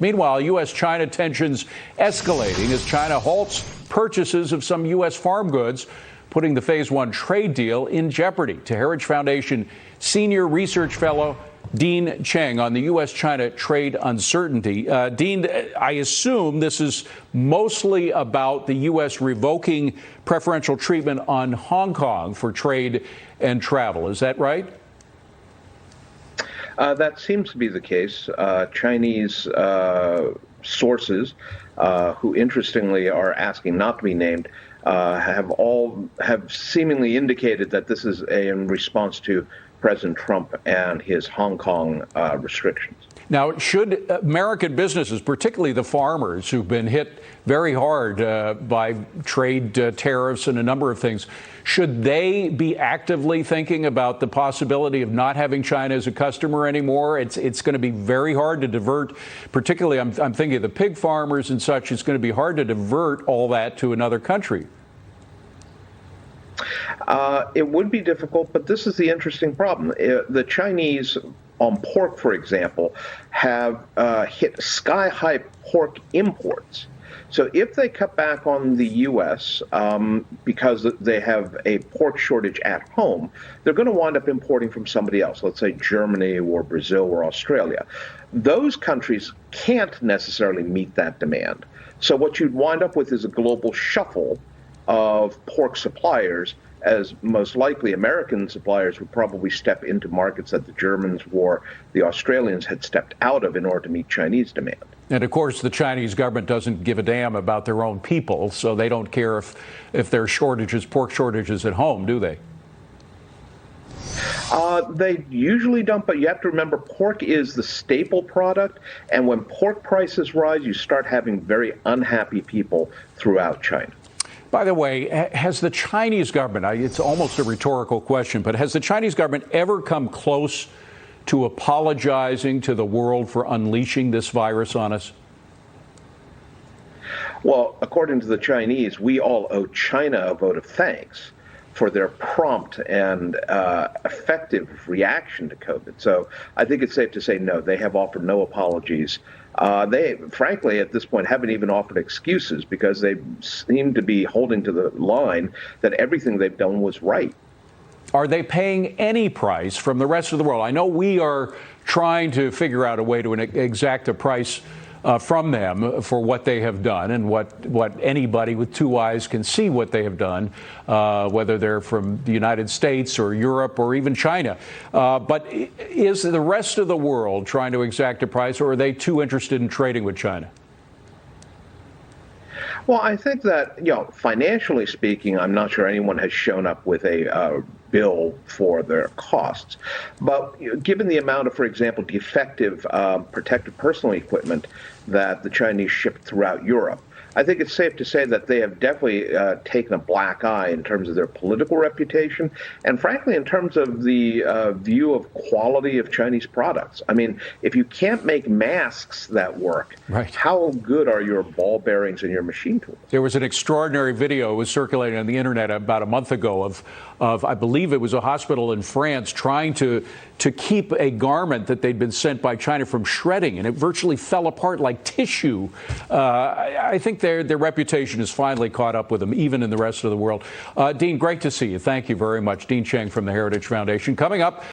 Meanwhile, U.S. China tensions escalating as China halts purchases of some U.S. farm goods, putting the Phase 1 trade deal in jeopardy. To Heritage Foundation senior research fellow Dean Cheng on the U.S. China trade uncertainty. Dean, I assume this is mostly about the U.S. revoking preferential treatment on Hong Kong for trade and travel. Is that right? That seems to be the case. Chinese sources, who interestingly are asking not to be named, have seemingly indicated that this is in response to President Trump and his Hong Kong restrictions. Now, should American businesses, particularly the farmers who've been hit very hard by trade tariffs and a number of things, should they be actively thinking about the possibility of not having China as a customer anymore? It's going to be very hard to divert, particularly I'm thinking of the pig farmers and such. It's going to be hard to divert all that to another country. It would be difficult, but this is the interesting problem. The Chinese, on pork, for example, have hit sky-high pork imports. So if they cut back on the U.S. Because they have a pork shortage at home, they're going to wind up importing from somebody else, let's say Germany or Brazil or Australia. Those countries can't necessarily meet that demand. So what you'd wind up with is a global shuffle of pork suppliers, as most likely American suppliers would probably step into markets that the Germans or the Australians had stepped out of in order to meet Chinese demand. And of course, the Chinese government doesn't give a damn about their own people, so they don't care if there are shortages, pork shortages at home, do they? They usually don't, but you have to remember pork is the staple product, and when pork prices rise, you start having very unhappy people throughout China. By the way, has the Chinese government, it's almost a rhetorical question, but has the Chinese government ever come close to apologizing to the world for unleashing this virus on us? Well, according to the Chinese, we all owe China a vote of thanks for their prompt and effective reaction to COVID. So I think it's safe to say no, they have offered no apologies. They, frankly, at this point, haven't even offered excuses because they seem to be holding to the line that everything they've done was right. Are they paying any price from the rest of the world? I know we are trying to figure out a way to exact a price from them for what they have done and what anybody with two eyes can see what they have done, whether they're from the United States or Europe or even China. But is the rest of the world trying to exact a price, or are they too interested in trading with China? Well, I think that, financially speaking, I'm not sure anyone has shown up with a bill for their costs. But given the amount of, for example, defective protective personal equipment that the Chinese shipped throughout Europe, I think it's safe to say that they have definitely taken a black eye in terms of their political reputation and, frankly, in terms of the view of quality of Chinese products. I mean, if you can't make masks that work, right, how good are your ball bearings and your machine tools? There was an extraordinary video that was circulating on the internet about a month ago of I believe it was a hospital in France trying to keep a garment that they'd been sent by China from shredding, and it virtually fell apart like tissue. I think their reputation has finally caught up with them, even in the rest of the world. Dean, great to see you. Thank you very much. Dean Cheng from the Heritage Foundation. Coming up.